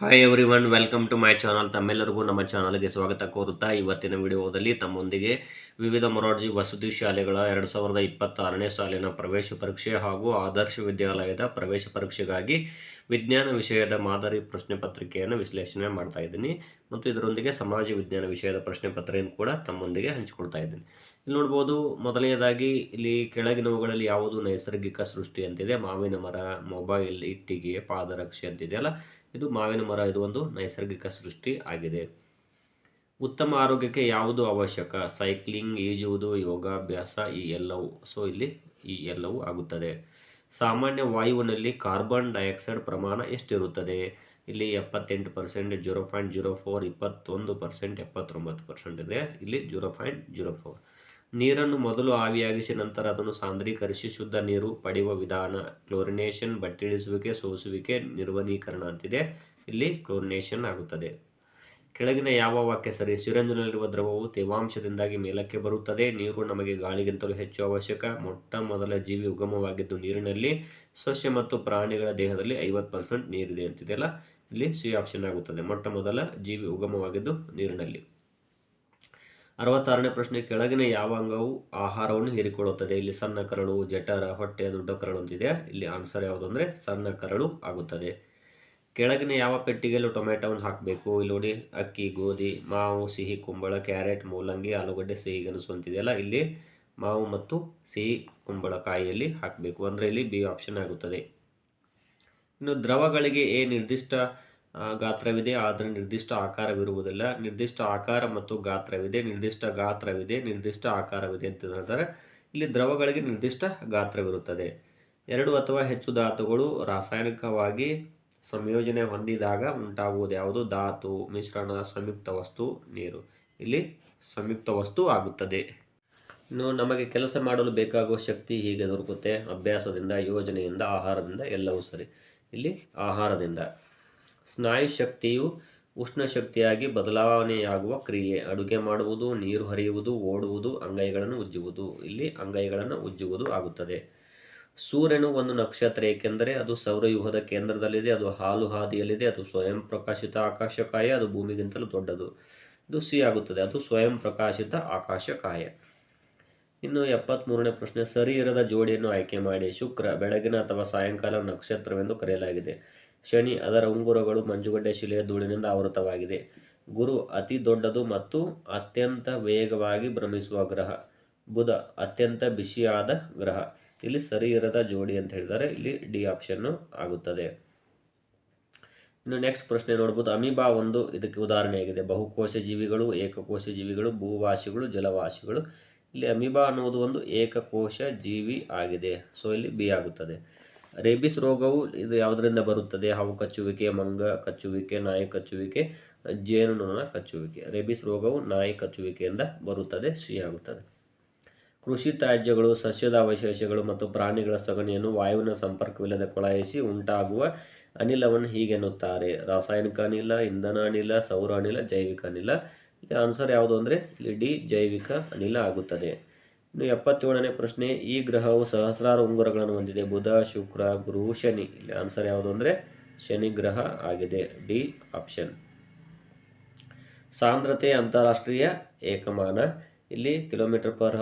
Hi everyone, welcome to my channel. ತಮ್ಮೆಲ್ಲರಿಗೂ ನಮ್ಮ ಚಾನಲ್ಗೆ ಸ್ವಾಗತ ಕೋರುತ್ತಾ ಇವತ್ತಿನ ವಿಡಿಯೋದಲ್ಲಿ ತಮ್ಮೊಂದಿಗೆ ವಿವಿಧ ಮೊರಾರ್ಜಿ ವಸತಿ ಶಾಲೆಗಳ 2026ನೇ ಸಾಲಿನ ಪ್ರವೇಶ ಪರೀಕ್ಷೆ ಹಾಗೂ ಆದರ್ಶ ವಿದ್ಯಾಲಯದ ಪ್ರವೇಶ ಪರೀಕ್ಷೆಗಾಗಿ ವಿಜ್ಞಾನ ವಿಷಯದ ಮಾದರಿ ಪ್ರಶ್ನೆ ಪತ್ರಿಕೆಯನ್ನು ವಿಶ್ಲೇಷಣೆ ಮಾಡ್ತಾ ಇದ್ದೀನಿ ಮತ್ತು ಇದರೊಂದಿಗೆ ಸಮಾಜ ವಿಜ್ಞಾನ ವಿಷಯದ ಪ್ರಶ್ನೆ ಪತ್ರಿಕೆಯನ್ನು ಕೂಡ ತಮ್ಮೊಂದಿಗೆ ಹಂಚಿಕೊಳ್ತಾ ಇದ್ದೀನಿ. ಇಲ್ಲಿ ನೋಡ್ಬೋದು, ಮೊದಲನೆಯದಾಗಿ ಇಲ್ಲಿ ಕೆಳಗಿನವುಗಳಲ್ಲಿ ಯಾವುದು ನೈಸರ್ಗಿಕ ಸೃಷ್ಟಿ ಅಂತಿದೆ. ಮಾವಿನ ಮರ, ಮೊಬೈಲ್, ಇಟ್ಟಿಗೆ, ಪಾದರಕ್ಷೆ ಅಂತಿದೆಯಲ್ಲ, ಇದು ಮಾವಿನ ಮರ. ಇದು ಒಂದು ನೈಸರ್ಗಿಕ ಸೃಷ್ಟಿ ಆಗಿದೆ. ಉತ್ತಮ ಆರೋಗ್ಯಕ್ಕೆ ಯಾವುದು ಅವಶ್ಯಕ? ಸೈಕ್ಲಿಂಗ್, ಈಜುವುದು, ಯೋಗಾಭ್ಯಾಸ, ಈ ಎಲ್ಲವೂ. ಸೊ ಇಲ್ಲಿ ಈ ಎಲ್ಲವೂ ಆಗುತ್ತದೆ. ಸಾಮಾನ್ಯ ವಾಯುವಿನಲ್ಲಿ ಕಾರ್ಬನ್ ಡೈಆಕ್ಸೈಡ್ ಪ್ರಮಾಣ ಎಷ್ಟಿರುತ್ತದೆ? ಇಲ್ಲಿ 78%, 0.04, 21%, 79% ಇದೆ. ಇಲ್ಲಿ 0.04. ನೀರನ್ನು ಮೊದಲು ಆವಿಯಾಗಿಸಿ ನಂತರ ಅದನ್ನು ಸಾಂದ್ರೀಕರಿಸಿ ಶುದ್ಧ ನೀರು ಪಡೆಯುವ ವಿಧಾನ. ಕ್ಲೋರಿನೇಷನ್, ಬಟ್ಟಿಳಿಸುವಿಕೆ, ಸೋಸುವಿಕೆ, ನಿರ್ವಲೀಕರಣ ಅಂತಿದೆ. ಇಲ್ಲಿ ಕ್ಲೋರಿನೇಷನ್ ಆಗುತ್ತದೆ. ಕೆಳಗಿನ ಯಾವ ವಾಕ್ಯ ಸರಿ? ಸಿರಂಜಿನಲ್ಲಿರುವ ದ್ರವವು ತೇವಾಂಶದಿಂದಾಗಿ ಮೇಲಕ್ಕೆ ಬರುತ್ತದೆ. ನೀರು ನಮಗೆ ಗಾಳಿಗಿಂತಲೂ ಹೆಚ್ಚು ಅವಶ್ಯಕ. ಮೊಟ್ಟ ಮೊದಲ ಜೀವಿ ಉಗಮವಾಗಿದ್ದು ನೀರಿನಲ್ಲಿ. ಸಸ್ಯ ಮತ್ತು ಪ್ರಾಣಿಗಳ ದೇಹದಲ್ಲಿ 50% ನೀರಿದೆ ಅಂತಿದೆಯಲ್ಲ, ಇಲ್ಲಿ ಸಿ ಆಪ್ಷನ್ ಆಗುತ್ತದೆ. ಮೊಟ್ಟ ಮೊದಲ ಜೀವಿ ಉಗಮವಾಗಿದ್ದು ನೀರಿನಲ್ಲಿ. 66ನೇ ಪ್ರಶ್ನೆ, ಕೆಳಗಿನ ಯಾವ ಅಂಗವು ಆಹಾರವನ್ನು ಹೀರಿಕೊಳ್ಳುತ್ತದೆ? ಇಲ್ಲಿ ಸಣ್ಣ ಕರಳು, ಜಠರ, ಹೊಟ್ಟೆ, ದೊಡ್ಡ ಕರಳು ಅಂತಿದೆ. ಇಲ್ಲಿ ಆನ್ಸರ್ ಯಾವುದು ಅಂದರೆ ಸಣ್ಣ ಕರಳು ಆಗುತ್ತದೆ. ಕೆಳಗಿನ ಯಾವ ಪೆಟ್ಟಿಗೆಯಲ್ಲೂ ಟೊಮೆಟೊವನ್ನು ಹಾಕಬೇಕು? ಇಲ್ಲಿ ನೋಡಿ, ಅಕ್ಕಿ, ಗೋಧಿ, ಮಾವು, ಸಿಹಿ ಕುಂಬಳ, ಕ್ಯಾರೆಟ್, ಮೂಲಂಗಿ, ಆಲೂಗಡ್ಡೆ, ಸಿಹಿ ಗೆಣಸು ಅಂತಿದೆಯಲ್ಲ, ಇಲ್ಲಿ ಮಾವು ಮತ್ತು ಸಿಹಿ ಕುಂಬಳಕಾಯಿಯಲ್ಲಿ ಹಾಕಬೇಕು. ಅಂದರೆ ಇಲ್ಲಿ ಬಿ ಆಪ್ಷನ್ ಆಗುತ್ತದೆ. ಇನ್ನು ದ್ರವಗಳಿಗೆ ನಿರ್ದಿಷ್ಟ ಗಾತ್ರವಿದೆ, ಆದರೆ ನಿರ್ದಿಷ್ಟ ಆಕಾರವಿರುವುದಿಲ್ಲ. ನಿರ್ದಿಷ್ಟ ಆಕಾರ ಮತ್ತು ಗಾತ್ರವಿದೆ, ನಿರ್ದಿಷ್ಟ ಗಾತ್ರವಿದೆ, ನಿರ್ದಿಷ್ಟ ಆಕಾರವಿದೆ ಅಂತ ಹೇಳ್ತಾರೆ. ಇಲ್ಲಿ ದ್ರವಗಳಿಗೆ ನಿರ್ದಿಷ್ಟ ಗಾತ್ರವಿರುತ್ತದೆ. 2 ಅಥವಾ ಹೆಚ್ಚು ಧಾತುಗಳು ರಾಸಾಯನಿಕವಾಗಿ ಸಂಯೋಜನೆ ಹೊಂದಿದಾಗ ಉಂಟಾಗುವುದು ಯಾವುದು? ಧಾತು ಮಿಶ್ರಣ, ಸಂಯುಕ್ತ ವಸ್ತು, ನೀರು. ಇಲ್ಲಿ ಸಂಯುಕ್ತ ವಸ್ತು ಆಗುತ್ತದೆ. ಇನ್ನು ನಮಗೆ ಕೆಲಸ ಮಾಡಲು ಬೇಕಾಗುವ ಶಕ್ತಿ ಹೀಗೆ ದೊರಕುತ್ತೆ: ಅಭ್ಯಾಸದಿಂದ, ಯೋಜನೆಯಿಂದ, ಆಹಾರದಿಂದ. ಎಲ್ಲವೂ ಸರಿ. ಇಲ್ಲಿ ಆಹಾರದಿಂದ. ಸ್ನಾಯು ಶಕ್ತಿಯು ಉಷ್ಣ ಶಕ್ತಿಯಾಗಿ ಬದಲಾವಣೆಯಾಗುವ ಕ್ರಿಯೆ. ಅಡುಗೆ ಮಾಡುವುದು, ನೀರು ಹರಿಯುವುದು, ಓಡುವುದು, ಅಂಗೈಗಳನ್ನು ಉಜ್ಜುವುದು. ಇಲ್ಲಿ ಅಂಗೈಗಳನ್ನು ಉಜ್ಜುವುದು ಆಗುತ್ತದೆ. ಸೂರ್ಯನು ಒಂದು ನಕ್ಷತ್ರ, ಏಕೆಂದರೆ ಅದು ಸೌರವ್ಯೂಹದ ಕೇಂದ್ರದಲ್ಲಿದೆ, ಅದು ಹಾಲು ಹಾದಿಯಲ್ಲಿದೆ, ಅದು ಸ್ವಯಂ ಪ್ರಕಾಶಿತ ಆಕಾಶಕಾಯ, ಅದು ಭೂಮಿಗಿಂತಲೂ ದೊಡ್ಡದು. ಇದು ಸಿ ಆಗುತ್ತದೆ, ಅದು ಸ್ವಯಂ ಪ್ರಕಾಶಿತ ಆಕಾಶಕಾಯ. ಇನ್ನು 73ನೇ ಪ್ರಶ್ನೆ, ಸರಿ ಇರದ ಜೋಡಿಯನ್ನು ಆಯ್ಕೆ ಮಾಡಿ. ಶುಕ್ರ ಬೆಳಗಿನ ಅಥವಾ ಸಾಯಂಕಾಲ ನಕ್ಷತ್ರವೆಂದು ಕರೆಯಲಾಗಿದೆ. ಶನಿ ಅದರ ಉಂಗುರಗಳು ಮಂಜುಗಡ್ಡೆ ಶಿಲೆಯ ಧೂಳಿನಿಂದ ಆವೃತವಾಗಿದೆ. ಗುರು ಅತಿ ದೊಡ್ಡದು ಮತ್ತು ಅತ್ಯಂತ ವೇಗವಾಗಿ ಭ್ರಮಿಸುವ ಗ್ರಹ. ಬುಧ ಅತ್ಯಂತ ಬಿಸಿಯಾದ ಗ್ರಹ. ಇಲ್ಲಿ ಸರಿ ಇರದ ಜೋಡಿ ಅಂತ ಹೇಳಿದರೆ ಇಲ್ಲಿ ಡಿ ಆಪ್ಷನ್ ಆಗುತ್ತದೆ. ಇನ್ನು ನೆಕ್ಸ್ಟ್ ಪ್ರಶ್ನೆ ನೋಡ್ಬೋದು, ಅಮೀಬಾ ಒಂದು ಇದಕ್ಕೆ ಉದಾಹರಣೆಯಾಗಿದೆ. ಬಹುಕೋಶ ಜೀವಿಗಳು, ಏಕಕೋಶ ಜೀವಿಗಳು, ಭೂವಾಸಿಗಳು, ಜಲವಾಸಿಗಳು. ಇಲ್ಲಿ ಅಮೀಬಾ ಅನ್ನುವುದು ಒಂದು ಏಕಕೋಶ ಜೀವಿ ಆಗಿದೆ. ಸೊ ಇಲ್ಲಿ ಬಿ ಆಗುತ್ತದೆ. ರೇಬಿಸ್ ರೋಗವು ಇದು ಯಾವುದರಿಂದ ಬರುತ್ತದೆ? ಹಾವು ಕಚ್ಚುವಿಕೆ, ಮಂಗ ಕಚ್ಚುವಿಕೆ, ನಾಯಿ ಕಚ್ಚುವಿಕೆ, ಜೇನುನೊಣ ಕಚ್ಚುವಿಕೆ. ರೇಬಿಸ್ ರೋಗವು ನಾಯಿ ಕಚ್ಚುವಿಕೆಯಿಂದ ಬರುತ್ತದೆ, ಸಿ ಆಗುತ್ತದೆ. ಕೃಷಿ ತ್ಯಾಜ್ಯಗಳು, ಸಸ್ಯದ ಅವಶೇಷಗಳು ಮತ್ತು ಪ್ರಾಣಿಗಳ ಸಗಣಿಯನ್ನು ವಾಯುವಿನ ಸಂಪರ್ಕವಿಲ್ಲದೆ ಕೊಳಾಯಿಸಿ ಉಂಟಾಗುವ ಅನಿಲವನ್ನು ಹೀಗೆನ್ನುತ್ತಾರೆ: ರಾಸಾಯನಿಕ ಅನಿಲ, ಇಂಧನ ಅನಿಲ, ಸೌರ ಅನಿಲ, ಜೈವಿಕ ಅನಿಲ. ಇಲ್ಲಿ ಆನ್ಸರ್ ಯಾವುದು ಅಂದರೆ ಇಲ್ಲಿ ಡಿ ಜೈವಿಕ ಅನಿಲ ಆಗುತ್ತದೆ. ಇನ್ನು 77ನೇ ಪ್ರಶ್ನೆ, ಈ ಗ್ರಹವು ಸಹಸ್ರಾರು ಉಂಗುರಗಳನ್ನು ಹೊಂದಿದೆ. ಬುಧ, ಶುಕ್ರ, ಗುರು, ಶನಿ. ಇಲ್ಲಿ ಆನ್ಸರ್ ಯಾವುದು ಅಂದರೆ ಶನಿ ಗ್ರಹ ಆಗಿದೆ, ಡಿ ಆಪ್ಷನ್. ಸಾಂದ್ರತೆ ಅಂತಾರಾಷ್ಟ್ರೀಯ ಏಕಮಾನ. ಇಲ್ಲಿ km/h,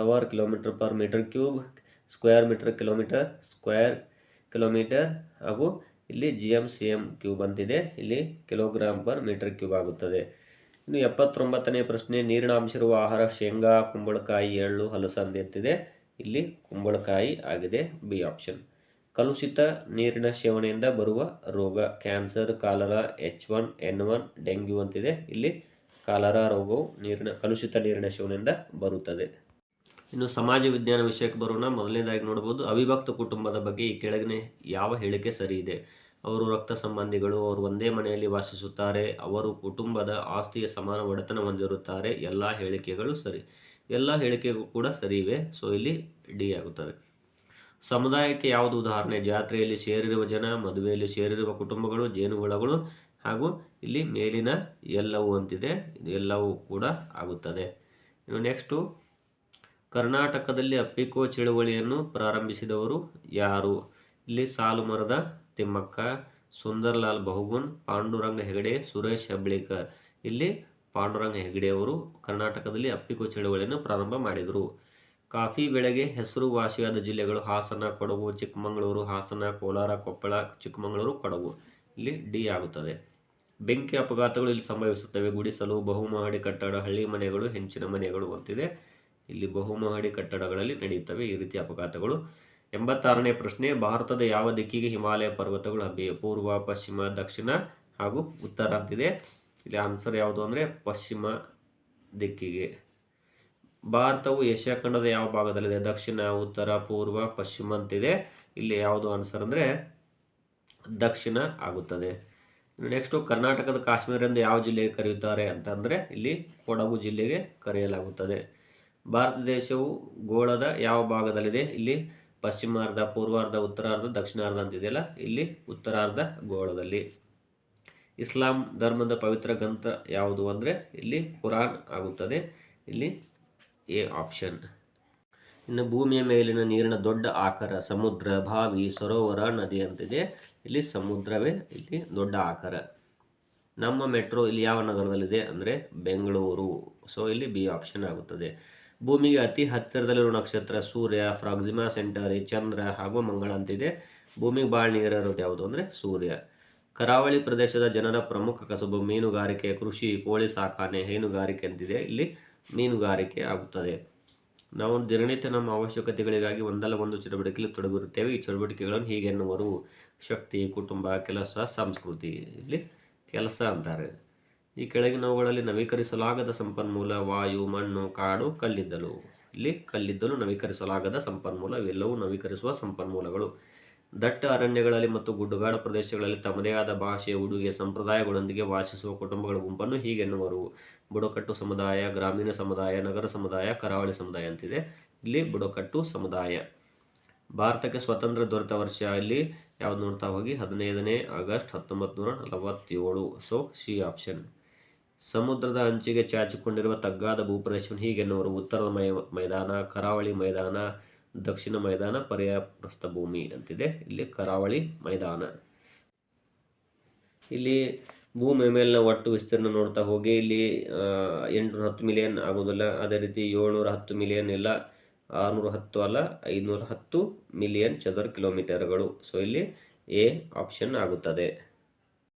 km/m3, square metre kilometre, square kilometre ಹಾಗೂ ಇಲ್ಲಿ GM/cm³ ಅಂತಿದೆ. ಇಲ್ಲಿ kg/m3 ಆಗುತ್ತದೆ. ಇನ್ನು 79ನೇ ಪ್ರಶ್ನೆ, ನೀರಿನ ಅಂಶ ಇರುವ ಆಹಾರ ಶೇಂಗಾ, ಕುಂಬಳಕಾಯಿ, ಎಳ್ಳು, ಹಲಸಂದೆ ಅಂತಿದೆ. ಇಲ್ಲಿ ಕುಂಬಳಕಾಯಿ ಆಗಿದೆ, ಬಿ ಆಪ್ಷನ್. ಕಲುಷಿತ ನೀರಿನ ಸೇವನೆಯಿಂದ ಬರುವ ರೋಗ. ಕ್ಯಾನ್ಸರ್, ಕಾಲರಾ, H1N1, ಡೆಂಗ್ಯೂ ಅಂತಿದೆ. ಇಲ್ಲಿ ಕಾಲರಾ ರೋಗವು ಕಲುಷಿತ ನೀರಿನ ಸೇವನೆಯಿಂದ ಬರುತ್ತದೆ. ಇನ್ನು ಸಮಾಜ ವಿಜ್ಞಾನ ವಿಷಯಕ್ಕೆ ಬರೋಣ. ಮೊದಲನೇದಾಗಿ ನೋಡ್ಬೋದು, ಅವಿಭಕ್ತ ಕುಟುಂಬದ ಬಗ್ಗೆ ಈ ಕೆಳಗಿನ ಯಾವ ಹೇಳಿಕೆ ಸರಿ ಇದೆ? ಅವರು ರಕ್ತ ಸಂಬಂಧಿಗಳು, ಅವರು ಒಂದೇ ಮನೆಯಲ್ಲಿ ವಾಸಿಸುತ್ತಾರೆ, ಅವರು ಕುಟುಂಬದ ಆಸ್ತಿಯ ಸಮಾನ ಒಡೆತನ ಹೊಂದಿರುತ್ತಾರೆ. ಎಲ್ಲ ಹೇಳಿಕೆಗಳು ಸರಿ. ಎಲ್ಲ ಹೇಳಿಕೆಗಳು ಕೂಡ ಸರಿ ಇವೆ. ಸೊ ಇಲ್ಲಿ ಡಿ ಆಗುತ್ತದೆ. ಸಮುದಾಯಕ್ಕೆ ಯಾವುದು ಉದಾಹರಣೆ? ಜಾತ್ರೆಯಲ್ಲಿ ಸೇರಿರುವ ಜನ, ಮದುವೆಯಲ್ಲಿ ಸೇರಿರುವ ಕುಟುಂಬಗಳು, ಜೇನುಹುಳಗಳು ಹಾಗೂ ಇಲ್ಲಿ ಮೇಲಿನ ಎಲ್ಲವೂ ಅಂತಿದೆ. ಇದು ಎಲ್ಲವೂ ಕೂಡ ಆಗುತ್ತದೆ. ಇನ್ನು ನೆಕ್ಸ್ಟು, ಕರ್ನಾಟಕದಲ್ಲಿ ಅಪ್ಪಿಕೋ ಚಳುವಳಿಯನ್ನು ಪ್ರಾರಂಭಿಸಿದವರು ಯಾರು? ಇಲ್ಲಿ ಸಾಲುಮರದ ತಿಮ್ಮಕ್ಕ, ಸುಂದರ್ಲಾಲ್ ಬಹುಗುಣ್, ಪಾಂಡುರಂಗ ಹೆಗಡೆ, ಸುರೇಶ್ ಹೆಬ್ಳೇಕರ್. ಇಲ್ಲಿ ಪಾಂಡುರಂಗ ಹೆಗಡೆಯವರು ಕರ್ನಾಟಕದಲ್ಲಿ ಅಪ್ಪಿಕೋ ಚಳವಳಿಯನ್ನು ಪ್ರಾರಂಭ ಮಾಡಿದರು. ಕಾಫಿ ಬೆಳೆಗೆ ಹೆಸರುವಾಸಿಯಾದ ಜಿಲ್ಲೆಗಳು ಹಾಸನ, ಕೊಡಗು, ಚಿಕ್ಕಮಗಳೂರು. ಹಾಸನ, ಕೋಲಾರ, ಕೊಪ್ಪಳ, ಚಿಕ್ಕಮಗಳೂರು, ಕೊಡಗು. ಇಲ್ಲಿ ಡಿ ಆಗುತ್ತದೆ. ಬೆಂಕಿ ಅಪಘಾತಗಳು ಇಲ್ಲಿ ಸಂಭವಿಸುತ್ತವೆ. ಗುಡಿಸಲು, ಬಹುಮಹಡಿ ಕಟ್ಟಡ, ಹಳ್ಳಿ ಮನೆಗಳು, ಹೆಂಚಿನ ಮನೆಗಳು ಅಂತಿದೆ. ಇಲ್ಲಿ ಬಹುಮಹಡಿ ಕಟ್ಟಡಗಳಲ್ಲಿ ನಡೆಯುತ್ತವೆ ಈ ರೀತಿಯ ಅಪಘಾತಗಳು. 86ನೇ ಪ್ರಶ್ನೆ, ಭಾರತದ ಯಾವ ದಿಕ್ಕಿಗೆ ಹಿಮಾಲಯ ಪರ್ವತಗಳು ಹಬ್ಬಿವೆ? ಪೂರ್ವ, ಪಶ್ಚಿಮ, ದಕ್ಷಿಣ ಹಾಗೂ ಉತ್ತರ ಅಂತಿದೆ. ಇಲ್ಲಿ ಆನ್ಸರ್ ಯಾವುದು ಅಂದರೆ ಪಶ್ಚಿಮ ದಿಕ್ಕಿಗೆ. ಭಾರತವು ಏಷ್ಯಾ ಖಂಡದ ಯಾವ ಭಾಗದಲ್ಲಿದೆ? ದಕ್ಷಿಣ, ಉತ್ತರ, ಪೂರ್ವ, ಪಶ್ಚಿಮ ಅಂತಿದೆ. ಇಲ್ಲಿ ಯಾವುದು ಆನ್ಸರ್ ಅಂದರೆ ದಕ್ಷಿಣ ಆಗುತ್ತದೆ. ನೆಕ್ಸ್ಟು, ಕರ್ನಾಟಕದ ಕಾಶ್ಮೀರ ಎಂದು ಯಾವ ಜಿಲ್ಲೆಗೆ ಕರೆಯುತ್ತಾರೆ ಅಂತಂದರೆ ಇಲ್ಲಿ ಕೊಡಗು ಜಿಲ್ಲೆಗೆ ಕರೆಯಲಾಗುತ್ತದೆ. ಭಾರತ ದೇಶವು ಗೋಳದ ಯಾವ ಭಾಗದಲ್ಲಿದೆ? ಇಲ್ಲಿ ಪಶ್ಚಿಮಾರ್ಧ, ಪೂರ್ವಾರ್ಧ, ಉತ್ತರಾರ್ಧ, ದಕ್ಷಿಣಾರ್ಧ ಅಂತಿದೆಯಲ್ಲ, ಇಲ್ಲಿ ಉತ್ತರಾರ್ಧ ಗೋಳದಲ್ಲಿ. ಇಸ್ಲಾಂ ಧರ್ಮದ ಪವಿತ್ರ ಗ್ರಂಥ ಯಾವುದು ಅಂದರೆ ಇಲ್ಲಿ ಕುರಾನ್ ಆಗುತ್ತದೆ. ಇಲ್ಲಿ ಎ ಆಪ್ಷನ್. ಇನ್ನು ಭೂಮಿಯ ಮೇಲಿನ ನೀರಿನ ದೊಡ್ಡ ಆಕಾರ? ಸಮುದ್ರ, ಬಾವಿ, ಸರೋವರ, ನದಿ ಅಂತಿದೆ. ಇಲ್ಲಿ ಸಮುದ್ರವೇ ಇಲ್ಲಿ ದೊಡ್ಡ ಆಕಾರ. ನಮ್ಮ ಮೆಟ್ರೋ ಇಲ್ಲಿ ಯಾವ ನಗರದಲ್ಲಿದೆ ಅಂದರೆ ಬೆಂಗಳೂರು. ಸೊ ಇಲ್ಲಿ ಬಿ ಆಪ್ಷನ್ ಆಗುತ್ತದೆ. ಭೂಮಿಗೆ ಅತಿ ಹತ್ತಿರದಲ್ಲಿರುವ ನಕ್ಷತ್ರ? ಸೂರ್ಯ, ಪ್ರಾಕ್ಸಿಮಾ ಸೆಂಟರಿ, ಚಂದ್ರ ಹಾಗೂ ಮಂಗಳ ಅಂತಿದೆ. ಭೂಮಿಗೆ ಭಾಳ ನೀರಿರೋದು ಯಾವುದು ಅಂದರೆ ಸೂರ್ಯ. ಕರಾವಳಿ ಪ್ರದೇಶದ ಜನರ ಪ್ರಮುಖ ಕಸುಬು? ಮೀನುಗಾರಿಕೆ, ಕೃಷಿ, ಕೋಳಿ ಸಾಕಾಣೆ, ಹೈನುಗಾರಿಕೆ ಅಂತಿದೆ. ಇಲ್ಲಿ ಮೀನುಗಾರಿಕೆ ಆಗುತ್ತದೆ. ನಾವು ದಿನನಿತ್ಯ ನಮ್ಮ ಅವಶ್ಯಕತೆಗಳಿಗಾಗಿ ಒಂದಲ್ಲ ಒಂದು ಚಟುವಟಿಕೆಯಲ್ಲಿ ತೊಡಗಿರುತ್ತೇವೆ. ಈ ಚಟುವಟಿಕೆಗಳನ್ನು ಹೀಗೆ ಎನ್ನುವರು: ಶಕ್ತಿ, ಕುಟುಂಬ, ಕೆಲಸ, ಸಂಸ್ಕೃತಿ. ಇಲ್ಲಿ ಕೆಲಸ ಅಂತಾರೆ. ಈ ಕೆಳಗಿನವುಗಳಲ್ಲಿ ನವೀಕರಿಸಲಾಗದ ಸಂಪನ್ಮೂಲ? ವಾಯು, ಮಣ್ಣು, ಕಾಡು, ಕಲ್ಲಿದ್ದಲು. ಇಲ್ಲಿ ಕಲ್ಲಿದ್ದಲು ನವೀಕರಿಸಲಾಗದ ಸಂಪನ್ಮೂಲ. ಇವೆಲ್ಲವೂ ನವೀಕರಿಸುವ ಸಂಪನ್ಮೂಲಗಳು. ದಟ್ಟ ಅರಣ್ಯಗಳಲ್ಲಿ ಮತ್ತು ಗುಡ್ಡಗಾಡು ಪ್ರದೇಶಗಳಲ್ಲಿ ತಮ್ಮದೇ ಆದ ಭಾಷೆ, ಉಡುಗೆ, ಸಂಪ್ರದಾಯಗಳೊಂದಿಗೆ ವಾಸಿಸುವ ಕುಟುಂಬಗಳ ಗುಂಪನ್ನು ಹೀಗೆನ್ನುವರು: ಬುಡಕಟ್ಟು ಸಮುದಾಯ, ಗ್ರಾಮೀಣ ಸಮುದಾಯ, ನಗರ ಸಮುದಾಯ, ಕರಾವಳಿ ಸಮುದಾಯ ಅಂತಿದೆ. ಇಲ್ಲಿ ಬುಡಕಟ್ಟು ಸಮುದಾಯ. ಭಾರತಕ್ಕೆ ಸ್ವಾತಂತ್ರ್ಯ ದೊರೆತ ವರ್ಷ? ಇಲ್ಲಿ ಯಾವ್ದು ನೋಡ್ತಾ ಹೋಗಿ 15ನೇ ಆಗಸ್ಟ್ 1947. So C option. ಸಮುದ್ರದ ಅಂಚಿಗೆ ಚಾಚಿಕೊಂಡಿರುವ ತಗ್ಗಾದ ಭೂಪ್ರದೇಶವನ್ನು ಹೀಗೆನ್ನುವರು: ಉತ್ತರದ ಮೈದಾನ, ಕರಾವಳಿ ಮೈದಾನ, ದಕ್ಷಿಣ ಮೈದಾನ, ಪರ್ಯಾಯ ಭೂಮಿ ಅಂತಿದೆ. ಇಲ್ಲಿ ಕರಾವಳಿ ಮೈದಾನ. ಇಲ್ಲಿ ಭೂಮಿಯ ಮೇಲಿನ ಒಟ್ಟು ವಿಸ್ತೀರ್ಣ ನೋಡ್ತಾ ಹೋಗಿ ಇಲ್ಲಿ 810 ಮಿಲಿಯನ್ ಆಗೋದಿಲ್ಲ. ಅದೇ ರೀತಿ 710 ಮಿಲಿಯನ್ ಇಲ್ಲ, 610 ಅಲ್ಲ, 510 ಮಿಲಿಯನ್ ಚದರ ಕಿಲೋಮೀಟರ್ಗಳು. ಸೊ ಇಲ್ಲಿ ಎ ಆಪ್ಷನ್ ಆಗುತ್ತದೆ.